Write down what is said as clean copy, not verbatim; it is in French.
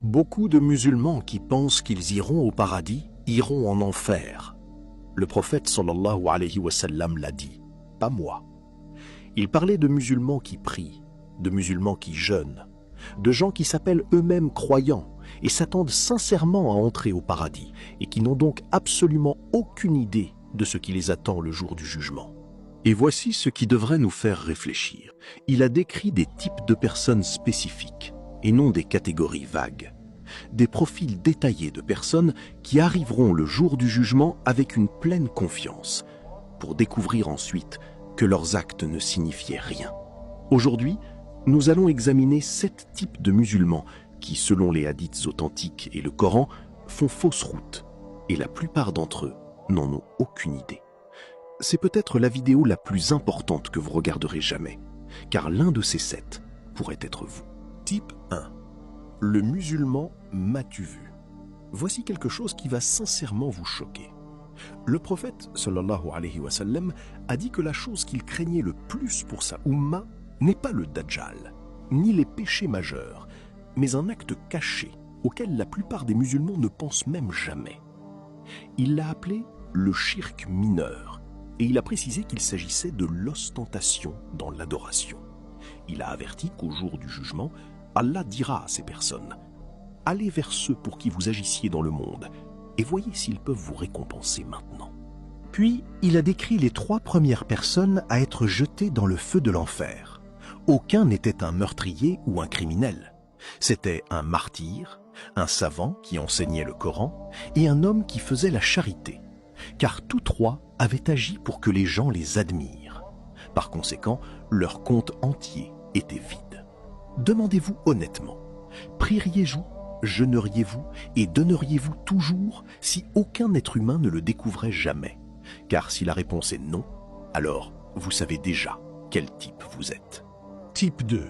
Beaucoup de musulmans qui pensent qu'ils iront au paradis iront en enfer. Le prophète sallallahu alayhi wa sallam l'a dit, pas moi. Il parlait de musulmans qui prient, de musulmans qui jeûnent, de gens qui s'appellent eux-mêmes croyants et s'attendent sincèrement à entrer au paradis et qui n'ont donc absolument aucune idée de ce qui les attend le jour du jugement. Et voici ce qui devrait nous faire réfléchir. Il a décrit des types de personnes spécifiques et non des catégories vagues. Des profils détaillés de personnes qui arriveront le jour du jugement avec une pleine confiance, pour découvrir ensuite que leurs actes ne signifiaient rien. Aujourd'hui, nous allons examiner 7 types de musulmans qui, selon les hadiths authentiques et le Coran, font fausse route, et la plupart d'entre eux n'en ont aucune idée. C'est peut-être la vidéo la plus importante que vous regarderez jamais, car l'un de ces 7 pourrait être vous. Type 1. Le musulman m'as-tu vu? Voici quelque chose qui va sincèrement vous choquer. Le prophète, sallallahu alayhi wa sallam, a dit que la chose qu'il craignait le plus pour sa Ummah n'est pas le Dajjal, ni les péchés majeurs, mais un acte caché auquel la plupart des musulmans ne pensent même jamais. Il l'a appelé le shirk mineur, et il a précisé qu'il s'agissait de l'ostentation dans l'adoration. Il a averti qu'au jour du jugement, Allah dira à ces personnes « Allez vers ceux pour qui vous agissiez dans le monde, et voyez s'ils peuvent vous récompenser maintenant. » Puis, il a décrit les 3 premières personnes à être jetées dans le feu de l'enfer. Aucun n'était un meurtrier ou un criminel. C'était un martyr, un savant qui enseignait le Coran et un homme qui faisait la charité, car tous 3 avaient agi pour que les gens les admirent. Par conséquent, leur compte entier était vide. Demandez-vous honnêtement, prieriez-vous, jeûneriez-vous et donneriez-vous toujours si aucun être humain ne le découvrait jamais? Car si la réponse est non, alors vous savez déjà quel type vous êtes. Type 2.